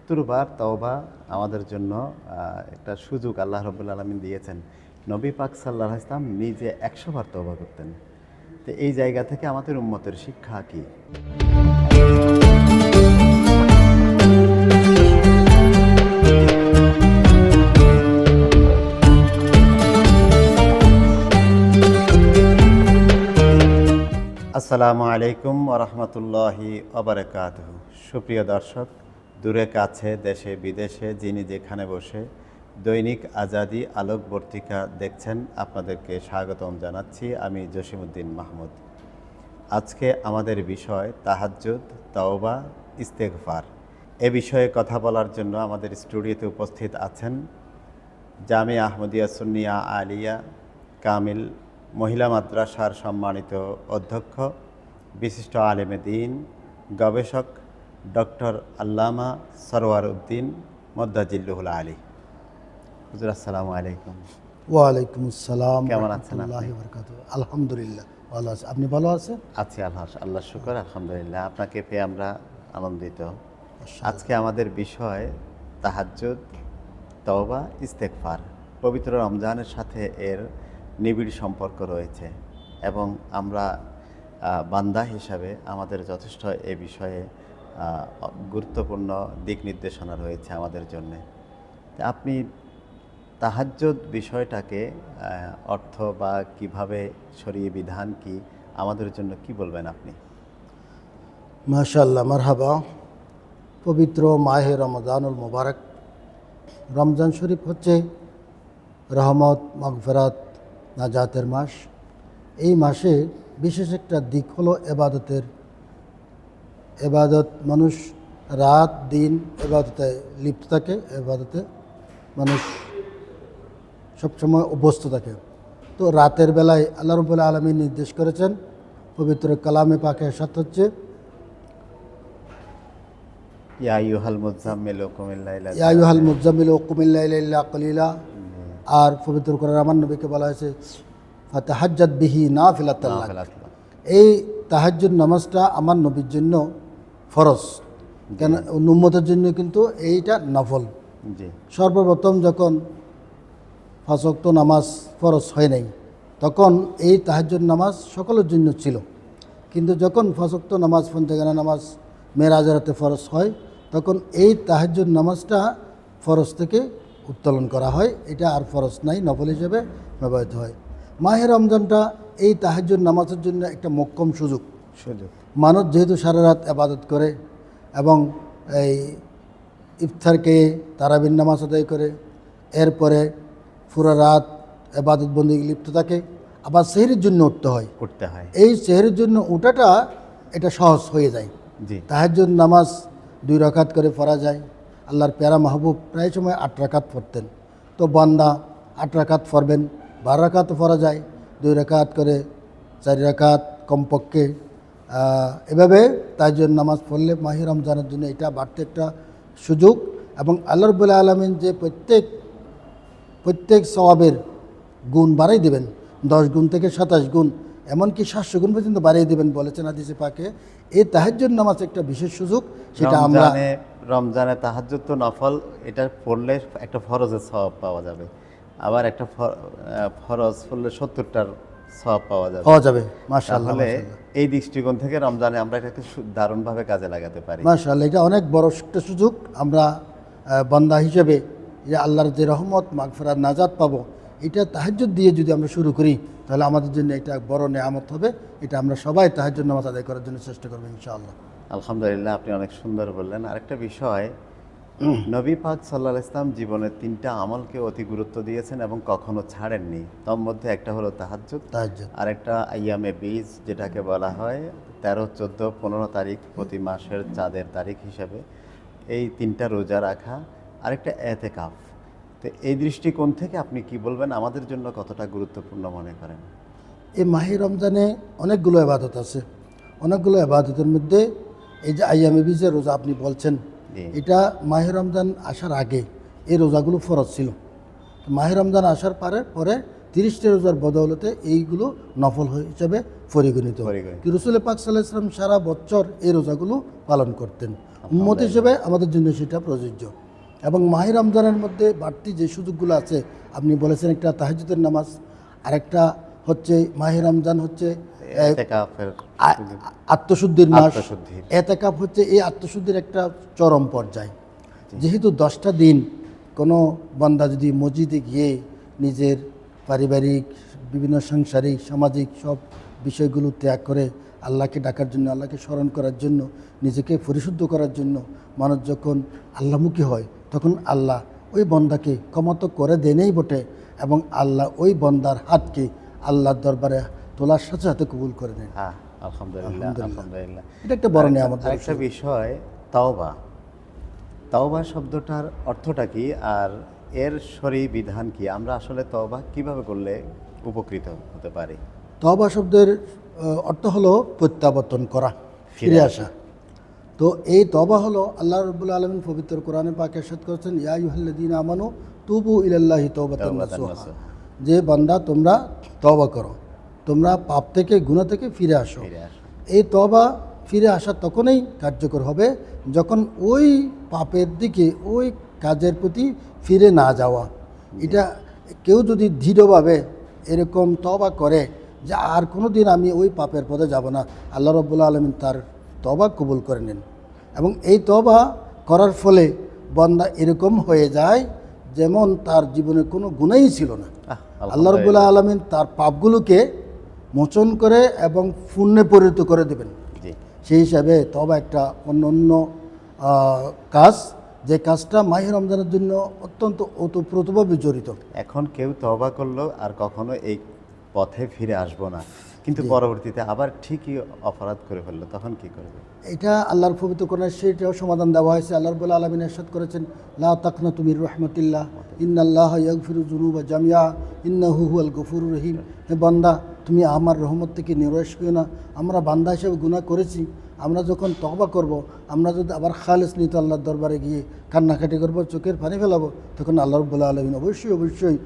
70 বার তওবা আমাদের জন্য একটা সুযোগ আল্লাহ রাব্বুল আলামিন দিয়েছেন। নবী পাক সাল্লাল্লাহু আলাইহি ওয়াসাল্লাম নিজে 100 বার তওবা করতেন। তো এই জায়গা থেকে আমাদের উম্মতের শিক্ষা কি? আসসালামু আলাইকুম ওয়া রাহমাতুল্লাহি ওয়া বারাকাতুহু। সুপ্রিয় দর্শক, দূরে কাছে, দেশে বিদেশে যিনি যেখানে বসে দৈনিক আজাদী আলোকবর্তিকা দেখছেন, আপনাদেরকে স্বাগতম জানাচ্ছি। আমি জসিমউদ্দিন মাহমুদ। আজকে আমাদের বিষয় তাহাজ্জুদ, তওবা, ইস্তেগফার। এ বিষয়ে কথা বলার জন্য আমাদের স্টুডিওতে উপস্থিত আছেন জামিয়া আহমদিয়া সুন্নিয়া আলিয়া কামিল মহিলা মাদ্রাসার সম্মানিত অধ্যক্ষ, বিশিষ্ট আলেমে দ্বীন, গবেষক ডক্টর আল্লামা সরওয়ার উদ্দিন মদ্দাজিল্লুহুল আলী। হুজুর, আসসালামু আলাইকুম। ওয়ালাইকুম আসসালাম। কেমন আছেন আপনি? রাহমাতুল্লাহি ওয়া বারাকাতুহু। আলহামদুলিল্লাহ ভালো আছি। আপনি ভালো আছেন? আছি আল্লাহ শুকর, আলহামদুলিল্লাহ। আপনাকে পেয়ে আমরা আনন্দিত। আজকে আমাদের বিষয় তাহাজ্জুদ, তওবা, ইস্তেগফার। পবিত্র রমজানের সাথে এর নিবিড় সম্পর্ক রয়েছে এবং আমরা বান্দা হিসাবে আমাদের যথেষ্ট এ বিষয়ে গুরুত্বপূর্ণ দিক নির্দেশনা রয়েছে আমাদের জন্যে। আপনি তাহাজ্জুদ বিষয়টাকে অর্থ বা কিভাবে শরীয়ী বিধান কি আমাদের জন্য কি বলবেন আপনি? মাশাআল্লাহ, মারহাবা। পবিত্র মাহে রমজানুল মুবারক, রমজান শরীফ হচ্ছে রহমত, মাগফিরাত, নাজাতের মাস। এই মাসে বিশেষ একটা দিক হলো এবাদতের। এবাদত, মানুষ রাত দিন এবাদতে লিপ্ত থাকে। এবাদতে মানুষ সবসময় অভ্যস্ত থাকে। তো রাতের বেলায় আল্লাহ রাব্বুল আলামিন নির্দেশ করেছেন, পবিত্র কালামে পাকে সাথে হচ্ছে ইয়া আইয়ুহাল মুযাম্মিলু কুমিল লাইলা ইয়া আইয়ুহাল মুযাম্মিলু কুমিল লাইলা ইল্লা কলিলা। আর পবিত্র কোরআনে আমার নবীকে বলা হয়েছে ফাতাহাজ্জাদ বিহি নাফিলাতান লাক। এই তাহাজ্জুদ নামাজটা আমার নবীর জন্য ফরজ, কেন উম্মতের জন্য কিন্তু এইটা নফল। জি। সর্বপ্রথম যখন 5 ওয়াক্ত নামাজ ফরজ হয় নাই, তখন এই তাহাজ্জুদ নামাজ সকলের জন্য ছিল। কিন্তু যখন 5 ওয়াক্ত নামাজ, পঞ্চগানা নামাজ মেরাজের রাতে ফরজ হয়, তখন এই তাহাজ্জুদ নামাজটা ফরজ থেকে উত্তোলন করা হয়। এটা আর ফরজ নাই, নফল হিসেবে ব্যবহৃত হয়। মাহে রমজানটা এই তাহাজ্জুদ নামাজের জন্য একটা মোক্ষম সুযোগ। মানুষ যেহেতু সারা রাত ইবাদত করে এবং এই ইফতারকে তারাবির নামাজ আদায় করে, এরপরে পুরো রাত ইবাদত বন্দেগী লিপ্ত থাকে, আবার সেহরির জন্য উঠতে হয়। এই সেহরির জন্য উঠাটা এটা সহজ হয়ে যায়। তাহাজ্জুদ নামাজ 2 রাকাত করে পড়া যায়। আল্লাহর প্যারা মাহবুব প্রায় সময় 8 রাকাত পড়তেন। তো বান্দা 8 রাকাত পড়বেন, 12 রাকাত পড়া যায়, 2 রাকাত করে 4 রাকাত কমপক্ষে। এভাবে তাহাজ্জুদ নামাজ পড়লে মাহে রমজানের জন্য এটা বাড়তে একটা সুযোগ। এবং আল্লাহ রাব্বুল আলামিন যে প্রত্যেক সওয়াবের গুণ বাড়াই দেবেন, 10 গুণ থেকে 27 গুণ, এমনকি 700 গুণ পর্যন্ত বাড়িয়ে দেবেন বলেছেন হাদিসে পাকে। এই তাহাজ্জুদ নামাজ একটা বিশেষ সুযোগ। সেটা আমরা রমজানে তাহাজ্জুদ তো নফল, এটা পড়লে একটা ফরজের সওয়াব পাওয়া যাবে, আবার একটা ফরজ পড়লে 70টার সওয়াব পাওয়া যাবে। মাশাআল্লাহ। এই দৃষ্টিকোণ থেকে রমজানে আমরা এটাকে দারুণভাবে কাজে লাগাতে পারি। মাশাআল্লাহ, এটা অনেক বড় একটা সুযোগ। আমরা বান্দা হিসেবে যে আল্লাহর যে রহমত, মাগফিরাত, নাজাত পাবো, এটা তাহাজ্জুদ দিয়ে যদি আমরা শুরু করি, তাহলে আমাদের জন্য এটা বড় নেয়ামত হবে। এটা আমরা সবাই তাহাজ্জুদ নামাজ আদায় করার জন্য চেষ্টা করবো ইনশাআল্লাহ। আলহামদুলিল্লাহ, আপনি অনেক সুন্দর বললেন। আরেকটা বিষয়, নবী পাক সাল্লাল্লাহু আলাইহি ওয়াসাল্লাম জীবনের 3টা আমলকে অতি গুরুত্ব দিয়েছেন এবং কখনো ছাড়েননি। তার মধ্যে একটা হলো তাহাজ্জুদ, আরেকটা আইয়ামে বীজ, যেটাকে বলা হয় 13, 14, 15 তারিখ প্রতি মাসের চাঁদের তারিখ হিসাবে এই 3টা রোজা রাখা, আরেকটা এতেকাফ। তো এই দৃষ্টিকোণ থেকে আপনি কি বলবেন, আমাদের জন্য কতটা গুরুত্বপূর্ণ মনে করেন? এই মাহে রমজানে অনেকগুলো ইবাদত আছে। অনেকগুলো ইবাদতের মধ্যে এই যে আইয়ামে বীজের রোজা আপনি বলছেন, এটা মাহে রমজান আসার আগে এই রোজাগুলো ফরজ ছিল। মাহে রমজান আসার পরে 30টা রোজার বদৌলতে এইগুলো নফল হিসাবে পরিগণিত। পরিগণিত। রসুল পাক সাল্লাল্লাহু আলাইহি ওয়াসাল্লাম সারা বছর এই রোজাগুলো পালন করতেন। উম্মত হিসেবে আমাদের জন্য সেটা প্রযোজ্য। এবং মাহে রমজানের মধ্যে বাড়তি যে সুযোগগুলো আছে, আপনি বলেছেন একটা তাহাজ্জুদের নামাজ, আরেকটা হচ্ছে মাহে রমজান হচ্ছে ইতিকাফের আত্মশুদ্ধির মাস। আত্মশুদ্ধির। এতেকাফ হচ্ছে এই আত্মশুদ্ধির একটা চরম পর্যায়। যেহেতু 10টা দিন কোনো বান্দা যদি মসজিদে গিয়ে নিজের পারিবারিক, বিভিন্ন সাংসারিক, সামাজিক সব বিষয়গুলো ত্যাগ করে আল্লাহকে ডাকার জন্য, আল্লাহকে স্মরণ করার জন্য, নিজেকে পরিশুদ্ধ করার জন্য মানুষ যখন আল্লাহমুখী হয়, তখন আল্লাহ ওই বন্দাকে ক্ষমা তো করে দেনেই বটে, এবং আল্লাহ ওই বন্দার হাতকে আল্লাহর দরবারে তোলার সাথে সাথে কবুল করে নেন। হ্যাঁ, আলহামদুলিল্লাহ, আলহামদুলিল্লাহ। এটা একটা বড় নিয়ামত। আরেকটা বিষয়, তাওবা। তাওবা শব্দটার অর্থটা কি, আর এর শরঈ বিধান কি? আমরা আসলে তওবা কিভাবে করলে উপকৃত হতে পারি? তওবা শব্দের অর্থ হলো প্রত্যাবর্তন করা, ফিরে আসা। তো এই তওবা হলো আল্লাহ রাব্বুল আলামিন পবিত্র কোরআনে পাকে ইরশাদ করেছেন, ইয়া আইয়ুহাল্লাযীনা আমানু তুবু ইলাল্লাহি তাওবাতান নাসুহা, যে বান্দা তোমরা তওবা করো, তোমরা পাপ থেকে, গুনাহ থেকে ফিরে আসো। এই তওবা ফিরে আসা তখনই কার্যকর হবে যখন ওই পাপের দিকে, ওই কাজের প্রতি ফিরে না যাওয়া। এটা কেউ যদি দৃঢ়ভাবে এরকম তওবা করে যে আর কোনো দিন আমি ওই পাপের পথে যাব না, আল্লাহ রাব্বুল আলামিন তার তওবা কবুল করে নেন। এবং এই তওবা করার ফলে বান্দা এরকম হয়ে যায় যেমন তার জীবনে কোনো গুনাহই ছিল না। আল্লাহ রাব্বুল আলামিন তার পাপগুলোকে মোচন করে এবং পুণ্যে পরিণত করে দেবেন। সেই হিসাবে তওবা একটা অন্য কাজ, যে কাজটা মাহে রমজানের জন্য অত্যন্ত ওতপ্রোতভাবে জড়িত। এখন কেউ তওবা করলো আর কখনো এই পথে ফিরে আসবো না, কিন্তু পরবর্তীতে আবার ঠিকই অপরাধ করে ফেললো, তখন কি করবে? এটা আল্লাহর পবিত্র কোরআনে সেটাও সমাধান দেওয়া হয়েছে। আল্লাহ রাব্বুল আলামিন ইরশাদ করেছেন, লা তাকনাতু মির রাহমাতিল্লাহ ইন্নাল্লাহা ইয়াগফিরু যুনুবা জামিআ ইন্নাহু হুয়াল গফুরুর রহিম। হে বান্দা, তুমি আমার রহমত থেকে নিরাশ হইও না। আমরা বান্দা হিসেবে গুনাহ করেছি, আমরা যখন তওবা করব, আমরা যদি আবার খালেস নিতে আল্লাহর দরবারে গিয়ে কান্নাকাটি করব, চোখের পানি ফেলাবো, তখন আল্লাহ রাব্বুল আলামিন অবশ্যই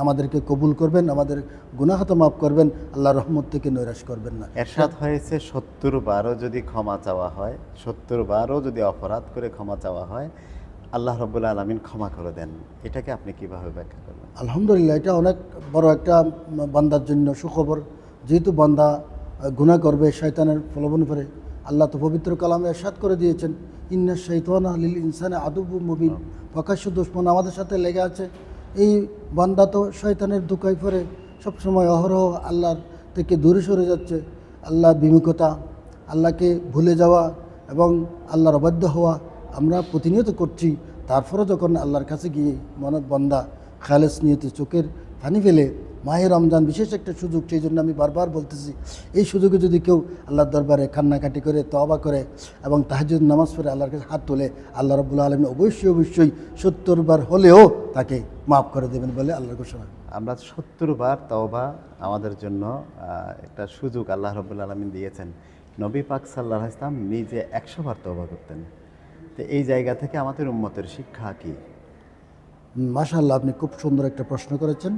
আমাদেরকে কবুল করবেন, আমাদের গুনাহ তো মাফ করবেন, আল্লাহর রহমত থেকে নৈরাশ করবেন না। এরশাদ হয়েছে 70 বারও যদি ক্ষমা চাওয়া হয়, 70 বারও যদি অপরাধ করে ক্ষমা চাওয়া হয়, আল্লাহ রাব্বুল আলামিন ক্ষমা করে দেন। এটাকে আপনি কিভাবে ব্যাখ্যা করবেন? আলহামদুলিল্লাহ, এটা অনেক বড় একটা বান্দার জন্য সুখবর। যেহেতু বান্দা গুনাহ করবে, শয়তানের প্রলোভন করে, আল্লাহ তো পবিত্র কালামে ইরশাদ করে দিয়েছেন, ইন্না শাইতানা লিল ইনসানি আদুব্বুম মুবিন। প্রকাশ্য দুশমন আমাদের সাথে লেগে আছে। এই বান্দা তো শয়তানের ধোঁকায় পড়ে সবসময় অহরহ আল্লাহর থেকে দূরে সরে যাচ্ছে। আল্লাহর বিমুখতা, আল্লাহকে ভুলে যাওয়া এবং আল্লাহর অবাধ্য হওয়া আমরা প্রতিনিয়ত করছি। তারপরে যখন আল্লাহর কাছে গিয়ে বান্দা খালেস নিয়তে চোখের পানি ফেলে, মাহে রমজান বিশেষ একটা সুযোগ, সেই জন্য আমি বারবার বলতেছি, এই সুযোগে যদি কেউ আল্লাহর দরবারে কান্নাকাটি করে, তওবা করে এবং তাহাজ্জুদ নামাজ পড়ে আল্লাহর কাছে হাত তোলে, আল্লাহ রাব্বুল আলামিন অবশ্যই 70 বার হলেও তাকে মাফ করে দেবেন বলে আল্লাহর ঘোষণা। আমরা 70 বার তওবা আমাদের জন্য একটা সুযোগ আল্লাহ রাব্বুল আলামিন দিয়েছেন। নবী পাক সাল্লাল্লাহু আলাইহি ওয়াসাল্লাম নিজে 100 বার তওবা করতেন। তো এই জায়গা থেকে আমাদের উম্মতের শিক্ষা কি? মাশাআল্লাহ, আপনি খুব সুন্দর একটা প্রশ্ন করেছেন।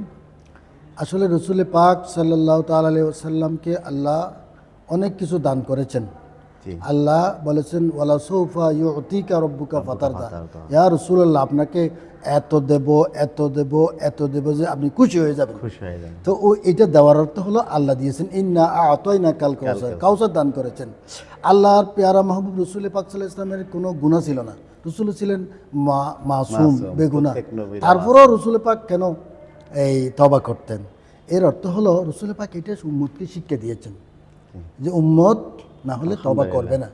আসলে রসুল পাক সাল্লাল্লাহু তাআলা আলাইহি ওয়াসাল্লামকে আল্লাহ অনেক কিছু দান করেছেন। আল্লাহ বলেছেন, ওয়ালা সাউফা ইউতিকা রাব্বুকা ফাতারদা। ইয়া রাসূলুল্লাহ, আপনাকে এত দেব যে আপনি খুশি হয়ে যাবেন। তো এটা দেওয়ার অর্থ হলো আল্লাহ দিয়েছেন, ইন্না আ'তাইনাকাল কাউসার, কাউসার দান করেছেন। আল্লাহর পেয়ারা মাহবুব রসুল পাক সাল্লাল্লাহু আলাইহি ওয়াসাল্লামের কোনো গুনাহ ছিল না। রসুল ছিলেন মাসুম, বেগুনাহ। তারপরেও রসুল পাক কেন এই তওবা করতেন? এর অর্থ হলো রসুল পাক এটা উম্মতকে শিক্ষা দিয়েছেন যে উম্মত না হলে তওবা করবে না,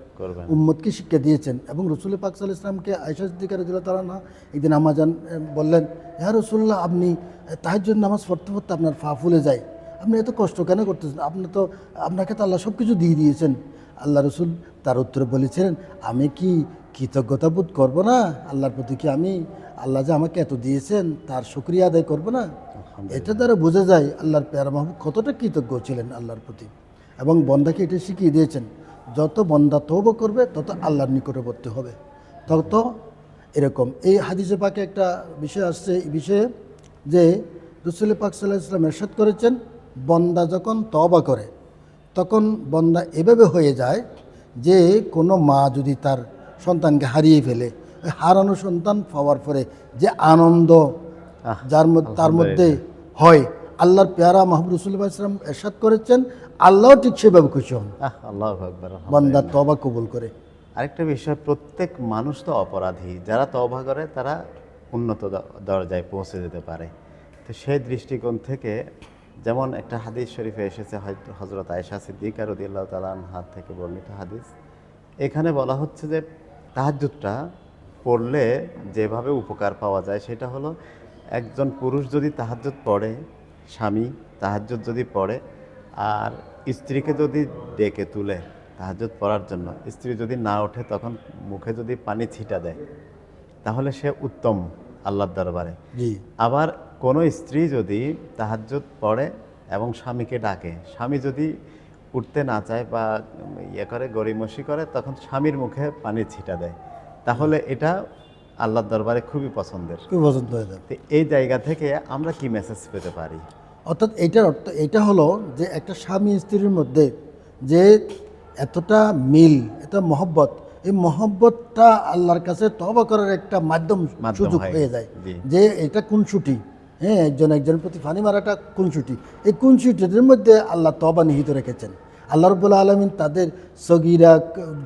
উম্মতকে শিক্ষা দিয়েছেন। এবং রসুল পাক সাল্লাল্লাহু আলাইহি ওয়াসাল্লামকে আয়েশা সিদ্দিকা রাদিয়াল্লাহু তাআলা আনহা একদিন আম্মাজান বললেন, ইয়া রাসূলুল্লাহ, আপনি তাহাজ্জুদ নামাজ পড়তে পড়তে আপনার পা ফুলে যায়, আপনি এত কষ্ট কেন করতেছেন? আপনাকে তো আল্লাহ সব কিছু দিয়ে দিয়েছেন। আল্লাহ রসুল তার উত্তরে বলেছিলেন, আমি কি কৃতজ্ঞতা বোধ করবো না আল্লাহর প্রতি? কি আমি আল্লাহ যে আমাকে এত দিয়েছেন তার শুকরিয়া আদায় করবো না? এটা দ্বারা বোঝা যায় আল্লাহর পেয়ারা মাহবুব কতটা কৃতজ্ঞ ছিলেন আল্লাহর প্রতি। এবং বন্দাকে এটা শিখিয়ে দিয়েছেন, যত বন্দা তওবা করবে তত আল্লাহর নিকটবর্তী হবে, তত এরকম। এই হাদিসে পাকে একটা বিষয় আসছে, এই বিষয়ে যে রাসূল পাক সাল্লাল্লাহু আলাইহি ওয়াসাল্লাম ইরশাদ করেছেন, বন্দা যখন তওবা করে তখন বন্দা এভাবে হয়ে যায় যে কোনো মা যদি তার সন্তানকে হারিয়ে ফেলে, ওই হারানো সন্তান পাওয়ার পরে যে আনন্দ যার মধ্যে তার মধ্যে হয়, আল্লাহর পেয়ারা মুহাম্মদ রাসূলুল্লাহ সাল্লাল্লাহু আলাইহি ওয়াসাল্লাম ইরশাদ করেছেন, আল্লাহও ঠিক সেভাবে খুশি হন আল্লাহু আকবার। বান্দার তওবা কবুল করে। আরেকটা বিষয়, প্রত্যেক মানুষ তো অপরাধী, যারা তওবা করে তারা উন্নত দরজায় পৌঁছে যেতে পারে। তো সেই দৃষ্টিকোণ থেকে যেমন একটা হাদিস শরীফে এসেছে হযরত আয়েশা সিদ্দিকা রাদিয়াল্লাহু তাআলা আনহা থেকে বর্ণিত হাদিস, এখানে বলা হচ্ছে যে তাহাজ্জুদটা পড়লে যেভাবে উপকার পাওয়া যায় সেটা হলো, একজন পুরুষ যদি তাহাজ্জুদ পড়ে, স্বামী তাহাজ্জুদ যদি পড়ে আর স্ত্রীকে যদি ডেকে তুলে তাহাজ্জুদ পড়ার জন্য, স্ত্রী যদি না ওঠে তখন মুখে যদি পানি ছিটা দেয়, তাহলে সে উত্তম আল্লাহর দরবারে। জি, আবার কোনো স্ত্রী যদি তাহাজ্জুদ পড়ে এবং স্বামীকে ডাকে, স্বামী যদি উঠতে না চায় বা করে গড়িমসি করে, তখন স্বামীর মুখে পানি ছিটা দেয়, তাহলে এটা আল্লাহর দরবারে খুবই পছন্দের। খুব পছন্দ হয়ে যাবে। তো এই জায়গা থেকে আমরা কি মেসেজ পেতে পারি? অর্থাৎ এইটার অর্থ এটা হলো যে একটা স্বামী স্ত্রীর মধ্যে যে এতটা মিল, এত মহব্বত, এই মহব্বতটা আল্লাহর কাছে তওবা করার একটা মাধ্যম সুযোগ হয়ে যায়। যে এটা খুনসুটি, হ্যাঁ, একজনের প্রতি ফানি মারাটা খুনসুটি, এই খুনসুটির মধ্যে আল্লাহ তওবা নিহিত রেখেছেন। আল্লাহ রাব্বুল আলামিন তাদের সগীরা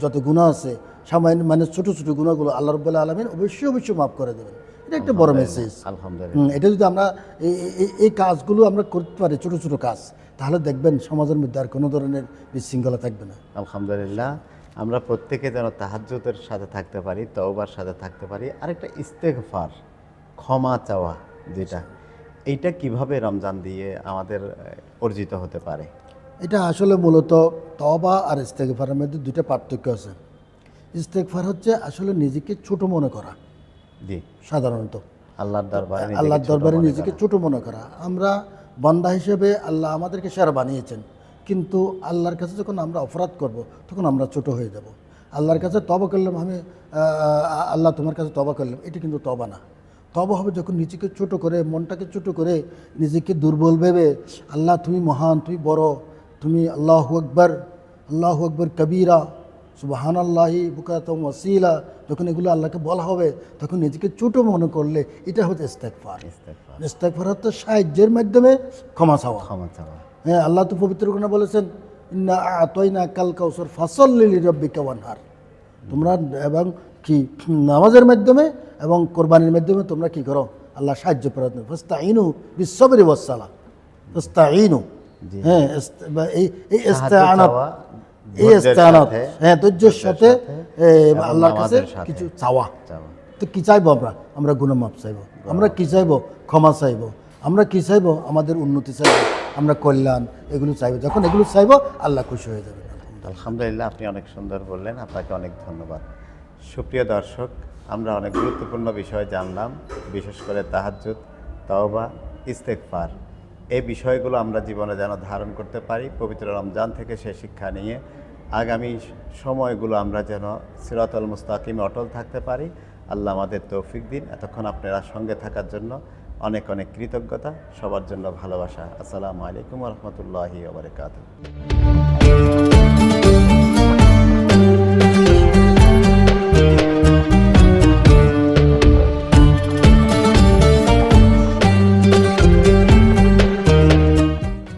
যত গুনাহ আছে, সামান্য মানে ছোট ছোট গুনাহগুলো আল্লাহ রাব্বুল আলামিন অবশ্যই অবশ্যই মাফ করে দেবেন। এটা একটা বড় মেসেজ। আলহামদুলিল্লাহ। এটা যদি আমরা এই কাজগুলো আমরা করতে পারি, ছোট ছোট কাজ, তাহলে দেখবেন সমাজের মধ্যে আর কোনো ধরনের বিশৃঙ্খলা থাকবে না। আলহামদুলিল্লাহ। আমরা প্রত্যেকে যেন তাহাজ্জুদের সাথে থাকতে পারি, তওবার সাথে থাকতে পারি। আরেকটা ইস্তেগফার, ক্ষমা চাওয়া, যেটা এইটা কিভাবে রমজান দিয়ে আমাদের অর্জিত হতে পারে? এটা আসলে মূলত তওবা আর ইস্তেগফারের মধ্যে দুইটা পার্থক্য আছে। ইস্তেগফার হচ্ছে আসলে নিজেকে ছোট মনে করা, জি, সাধারণত আল্লাহর দরবারে নিজেকে ছোট মনে করা। আমরা বান্দা হিসেবে আল্লাহ আমাদেরকে সেরা বানিয়েছেন, কিন্তু আল্লাহর কাছে যখন আমরা অপরাধ করব তখন আমরা ছোট হয়ে যাব। আল্লাহর কাছে তওবা করলাম, আমি আল্লাহ তোমার কাছে তওবা করলাম, এটা কিন্তু তওবা না। তওবা হবে যখন নিজেকে ছোট করে, মনটাকে ছোট করে, নিজেকে দুর্বল ভেবে, আল্লাহ তুমি মহান, তুমি বড়, তুমি আল্লাহু আকবার কবীরা, সুবহানাল্লাহি বুকরাতাম ওয়াসিলা, যখন এগুলো আল্লাহকে বলা হবে তখন নিজেকে ছোট মনে করলে এটা হচ্ছে ইস্তেগফার। ইস্তেগফার হচ্ছে সাহায্যের মাধ্যমে ক্ষমা চাওয়া। হ্যাঁ, আল্লাহ তো পবিত্র কোরআনে বলেছেন, ইন্না আ'তাইনা কাল কাউসার ফাসাল্লি লিরাব্বিকা ওয়ানহার। তোমরা এবং কি নামাজের মাধ্যমে এবং কোরবানির মাধ্যমে তোমরা কি করো? আল্লাহ সাহায্য প্রার্থনা, ফাস্তাইনু বিসসবরি ওয়াসসালাহ, ফাস্তাইনু, হ্যাঁ, এই ইস্তিআনাত, হ্যাঁ, ধৈর্যের সাথে আল্লাহর কাছে কিছু চাওয়া। তো কি চাইবো? আমরা গুনাহ মাফ চাইবো, আমরা কি চাইবো? ক্ষমা চাইবো, আমরা কি চাইবো? আমাদের উন্নতি চাইবো, আমরা কল্যাণ, এগুলো চাইবো। যখন এগুলো চাইবো আল্লাহ খুশি হয়ে যাবে। আলহামদুলিল্লাহ, আপনি অনেক সুন্দর বললেন, আপনাকে অনেক ধন্যবাদ। সুপ্রিয় দর্শক, আমরা অনেক গুরুত্বপূর্ণ বিষয় জানলাম, বিশেষ করে তাহাজ্জুদ, তওবা, ইস্তেগফার, এই বিষয়গুলো আমরা জীবনে যেন ধারণ করতে পারি। পবিত্র রমজান থেকে সে শিক্ষা নিয়ে আগামী সময়গুলো আমরা যেন সিরাতুল মুস্তাকিমে অটল থাকতে পারি। আল্লাহ আমাদের তৌফিক দিন। এতক্ষণ আপনারা সঙ্গে থাকার জন্য অনেক অনেক কৃতজ্ঞতা, সবার জন্য ভালোবাসা। আসসালামু আলাইকুম ওয়া রাহমাতুল্লাহি ওয়া বারাকাতুহু।